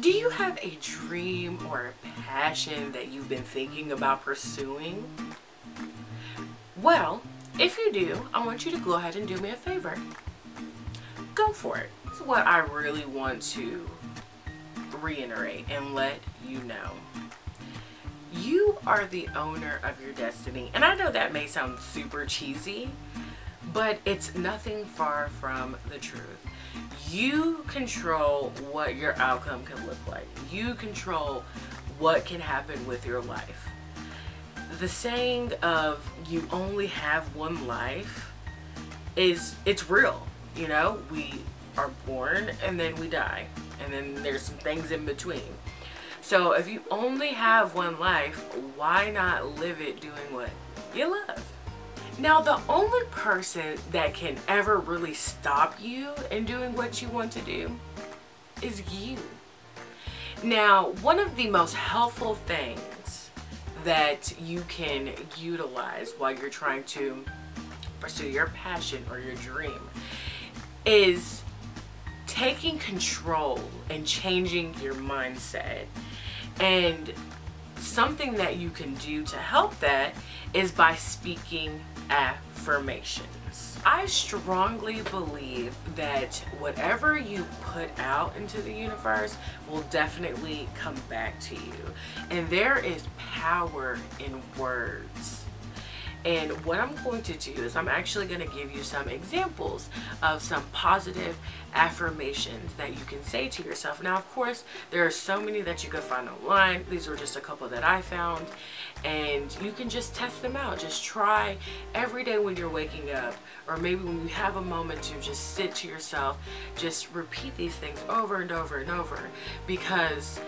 Do you have a dream or a passion that you've been thinking about pursuing? Well, if you do, I want you to go ahead and do me a favor. Go for it. That's what I really want to reiterate and let you know. You are the owner of your destiny. And I know that may sound super cheesy, but it's nothing far from the truth. You control what your outcome can look like. You control what can happen with your life. The saying of you only have one life it's real. You know, we are born and then we die, and then there's some things in between. So if you only have one life, why not live it doing what you love? Now, the only person that can ever really stop you in doing what you want to do is you. Now, one of the most helpful things that you can utilize while you're trying to pursue your passion or your dream is taking control and changing your mindset. And something that you can do to help that is by speaking affirmations. I strongly believe that whatever you put out into the universe will definitely come back to you. And there is power in words. And what I'm going to do is I'm actually going to give you some examples of some positive affirmations that you can say to yourself. Now, of course, there are so many that you can find online. These were just a couple that I found, and you can just test them out. Just try every day when you're waking up, or maybe when you have a moment to just sit to yourself, just repeat these things over and over and over, because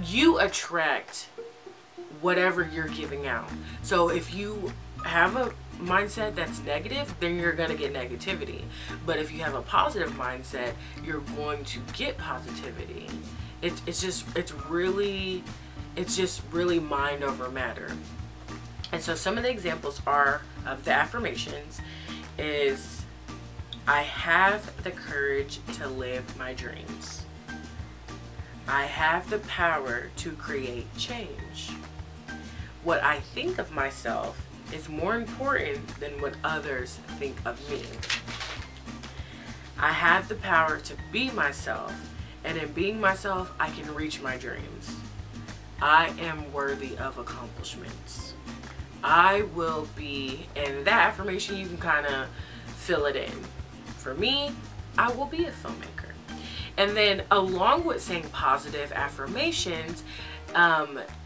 you attract whatever you're giving out. So if you have a mindset that's negative, then you're going to get negativity. But if you have a positive mindset, you're going to get positivity. It's just really mind over matter. And so some of the examples of the affirmations is, I have the courage to live my dreams. I have the power to create change. What I think of myself is more important than what others think of me. I have the power to be myself, and in being myself, I can reach my dreams. I am worthy of accomplishments. I will be, and that affirmation, you can kind of fill it in. For me, I will be a filmmaker. And then along with saying positive affirmations,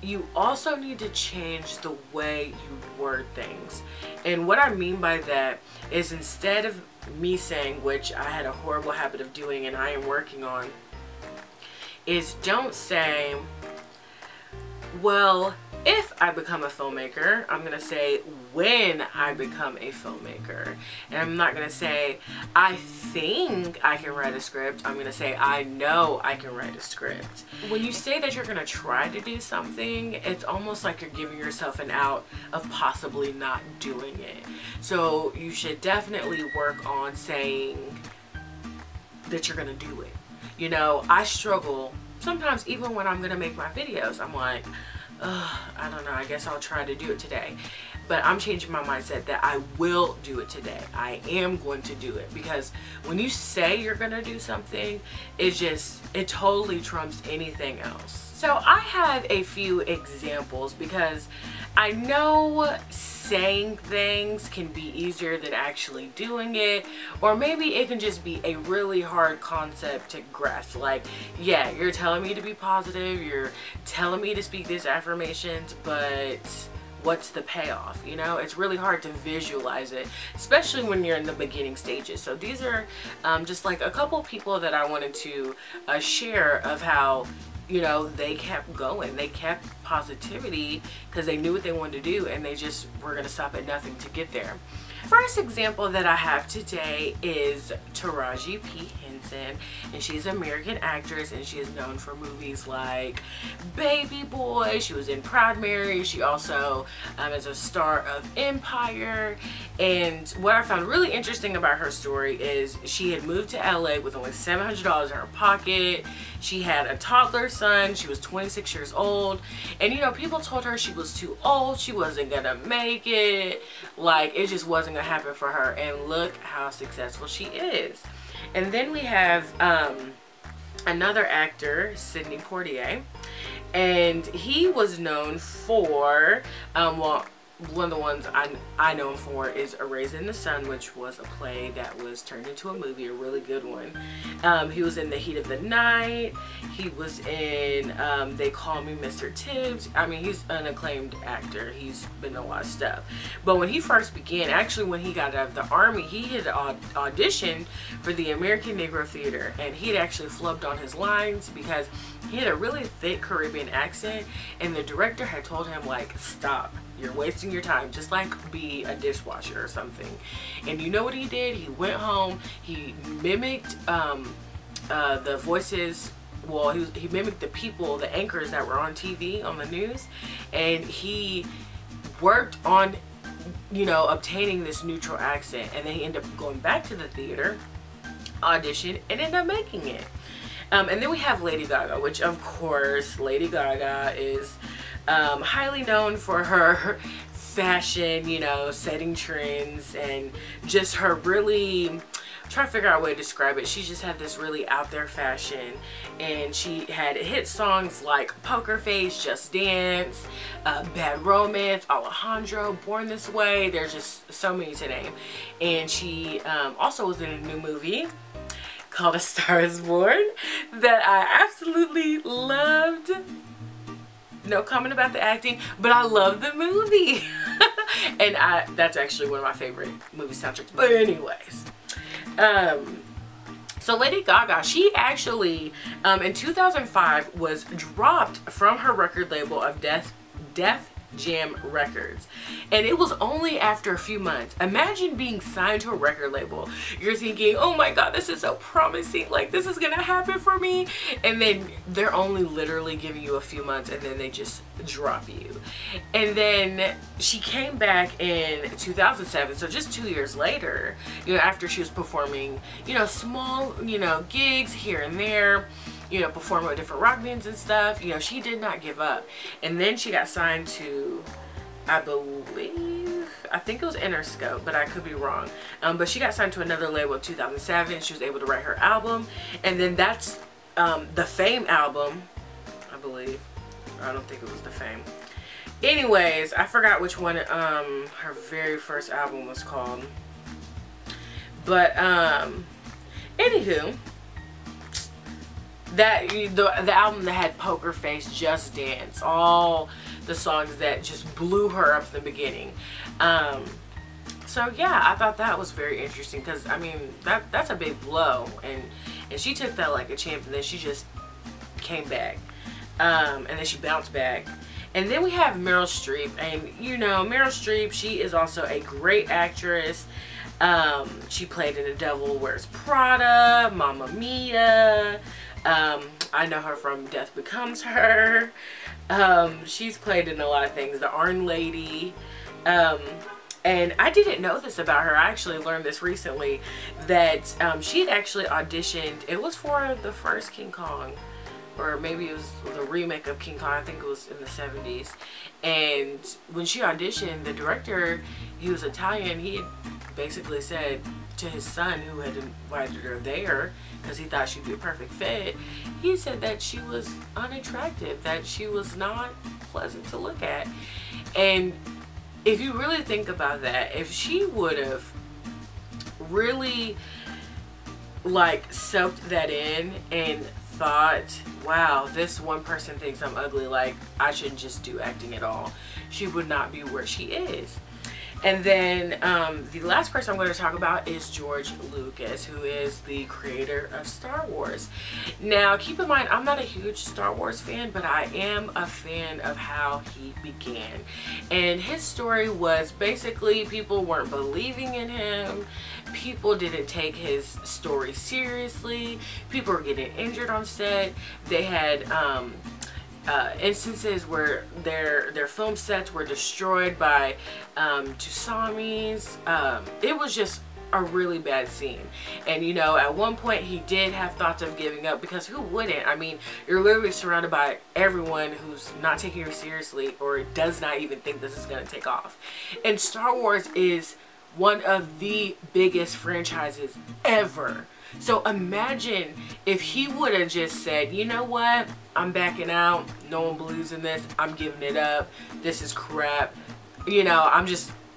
you also need to change the way you word things. And what I mean by that is, instead of me saying, which I had a horrible habit of doing and I am working on, is don't say, well, if I become a filmmaker. I'm gonna say, when I become a filmmaker. And I'm not gonna say, I think I can write a script. I'm gonna say, I know I can write a script. When you say that you're gonna try to do something, it's almost like you're giving yourself an out of possibly not doing it. So you should definitely work on saying that you're gonna do it. You know, I struggle sometimes, even when I'm gonna make my videos. I'm like, I don't know, I guess I'll try to do it today. But I'm changing my mindset that I will do it today. I am going to do it, because when you say you're gonna do something, it totally trumps anything else. So I have a few examples, because I know saying things can be easier than actually doing it, or maybe it can just be a really hard concept to grasp. Like, yeah, you're telling me to be positive, you're telling me to speak these affirmations, but what's the payoff? You know, it's really hard to visualize it, especially when you're in the beginning stages. So these are just like a couple people that I wanted to share of how, you know, they kept going. They kept positivity because they knew what they wanted to do, and they just were going to stop at nothing to get there. First example that I have today is Taraji P. Henson. Hutchinson, and she's an American actress, and she is known for movies like Baby Boy. She was in Proud Mary. She also is a star of Empire. And what I found really interesting about her story is she had moved to LA with only $700 in her pocket. She had a toddler son. She was 26 years old, and you know, people told her she was too old, she wasn't gonna make it, like it just wasn't gonna happen for her, and look how successful she is. And then we have another actor, Sidney Poitier, and he was known for well, one of the ones I know him for is A Raisin in the Sun, which was a play that was turned into a movie, a really good one. He was in The Heat of the Night. He was in They Call Me Mr. Tibbs. I mean, he's an acclaimed actor. He's been in a lot of stuff. But when he first began, actually when he got out of the army, he had auditioned for the American Negro Theater, and he had actually flubbed on his lines because he had a really thick Caribbean accent, and the director had told him, like, stop. You're wasting your time. Just like be a dishwasher or something. And you know what he did? He went home. He mimicked the voices. Well, he mimicked the people, the anchors that were on TV, on the news. And he worked on, you know, obtaining this neutral accent. And then he ended up going back to the theater, auditioned, and ended up making it. And then we have Lady Gaga, which of course Lady Gaga is highly known for her fashion, you know, setting trends, and just her really, I'm trying to figure out a way to describe it. She just had this really out there fashion, and she had hit songs like Poker Face, Just Dance, Bad Romance, Alejandro, Born This Way. There's just so many to name. And she also was in a new movie called A Star Is Born that I absolutely loved. No comment about the acting, but I love the movie. And that's actually one of my favorite movie soundtracks. But anyways, so Lady Gaga, she actually in 2005 was dropped from her record label of Def Jam Records, and it was only after a few months. Imagine being signed to a record label. You're thinking, oh my god, this is so promising, like this is gonna happen for me, and then they're only literally giving you a few months, and then they just drop you. And then she came back in 2007, so just 2 years later, you know, after she was performing, you know, small, you know, gigs here and there, you know, performing with different rock bands and stuff. You know, she did not give up. And then she got signed to, I think it was Interscope, but I could be wrong. But she got signed to another label in 2007. She was able to write her album. And then that's the Fame album, I believe. I don't think it was the Fame. Anyways, I forgot which one her very first album was called. But anywho, that the album that had Poker Face, Just Dance, all the songs that just blew her up in the beginning. So yeah, I thought that was very interesting, because I mean that's a big blow, and she took that like a champ, and then she just came back, and then she bounced back. And then we have Meryl Streep, and you know, Meryl Streep, she is also a great actress. She played in The Devil Wears Prada, Mamma Mia. I know her from Death Becomes Her. She's played in a lot of things. The Iron Lady. And I didn't know this about her. I actually learned this recently, that she had actually auditioned. It was for the first King Kong, or maybe it was the remake of King Kong. I think it was in the 70s. And when she auditioned, the director, he was Italian, he had basically said to his son, who had invited her there because he thought she'd be a perfect fit, he said that she was unattractive, that she was not pleasant to look at. And if you really think about that, if she would have really like soaked that in and thought, wow, this one person thinks I'm ugly, like I shouldn't just do acting at all, she would not be where she is. And then the last person I'm going to talk about is George Lucas, who is the creator of Star Wars. Now, keep in mind, I'm not a huge Star Wars fan, but I am a fan of how he began. And his story was basically people weren't believing in him, people didn't take his story seriously. People were getting injured on set. They had instances where their film sets were destroyed by tsunamis. It was just a really bad scene. And you know, at one point he did have thoughts of giving up, because who wouldn't? I mean, you're literally surrounded by everyone who's not taking you seriously or does not even think this is going to take off. And Star Wars is one of the biggest franchises ever. So imagine if he would have just said, you know what, I'm backing out, no one believes in this, I'm giving it up, this is crap, you know,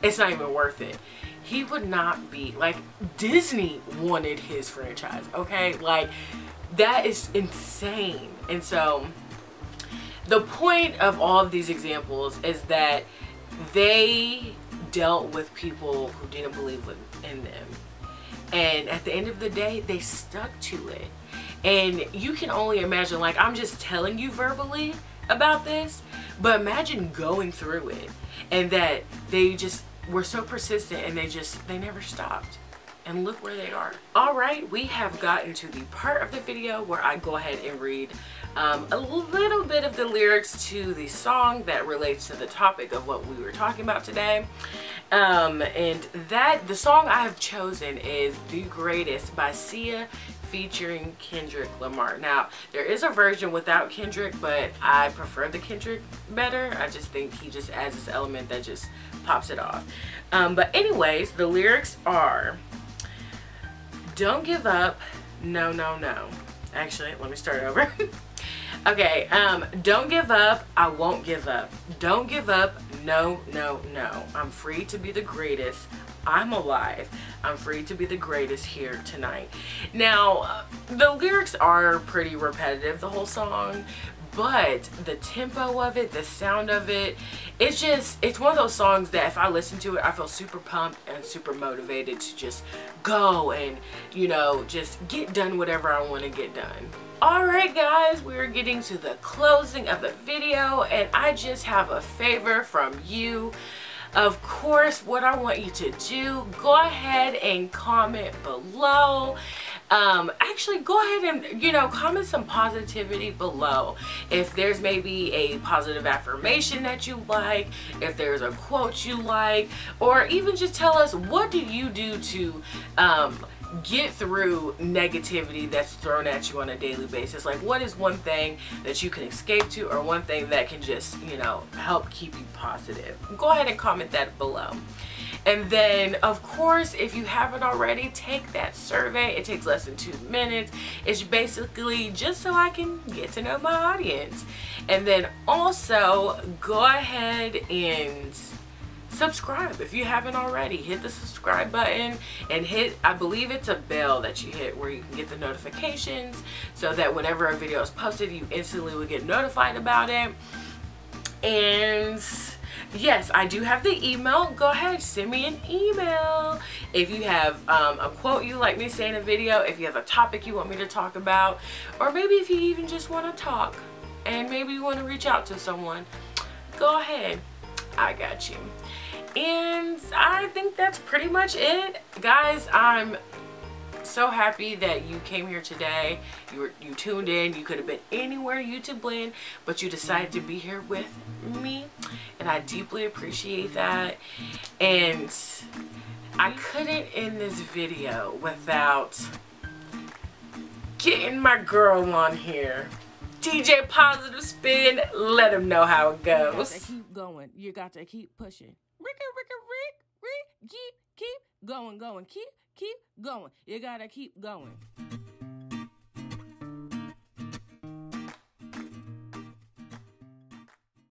it's not even worth it. He would not be, like, Disney wanted his franchise, okay? Like, that is insane. And so the point of all of these examples is that they dealt with people who didn't believe in them. And at the end of the day, they stuck to it. And you can only imagine, like, I'm just telling you verbally about this, but imagine going through it and that they just were so persistent and they never stopped. And look where they are. All right, we have gotten to the part of the video where I go ahead and read a little bit of the lyrics to the song that relates to the topic of what we were talking about today. And the song I have chosen is The Greatest by Sia featuring Kendrick Lamar. Now, there is a version without Kendrick, but I prefer the Kendrick better. I just think he just adds this element that just pops it off. But anyways, the lyrics are, don't give up, no, no, no. Actually, let me start over. Okay, don't give up, I won't give up. Don't give up, no, no, no. I'm free to be the greatest. I'm alive. I'm free to be the greatest here tonight. Now, the lyrics are pretty repetitive, the whole song, but the tempo of it, the sound of it, it's one of those songs that if I listen to it, I feel super pumped and super motivated to just go and, you know, just get done whatever I want to get done. Alright guys, we're getting to the closing of the video, and I just have a favor from you. Of course, what I want you to do, go ahead and comment below. Actually, go ahead and, you know, comment some positivity below. If there's maybe a positive affirmation that you like, if there's a quote you like, or even just tell us, what do you do to get through negativity that's thrown at you on a daily basis? Like, what is one thing that you can escape to, or one thing that can just, you know, help keep you positive? Go ahead and comment that below. And then, of course, if you haven't already, take that survey. It takes less than 2 minutes. It's basically just so I can get to know my audience. And then also, go ahead and subscribe if you haven't already. Hit the subscribe button and hit, I believe it's a bell that you hit where you can get the notifications, so that whenever a video is posted, you instantly will get notified about it. And yes, I do have the email. Go ahead, send me an email if you have a quote you like me to say in a video, if you have a topic you want me to talk about, or maybe if you even just want to talk and maybe you want to reach out to someone. Go ahead, I got you. And I think that's pretty much it, guys. I'm so happy that you came here today. You tuned in. You could have been anywhere YouTube land, but you decided to be here with me, and I deeply appreciate that. And I couldn't end this video without getting my girl on here. DJ Positive Spin, let him know how it goes. You got to keep going. You got to keep pushing. Rick, keep going, keep going. You gotta keep going.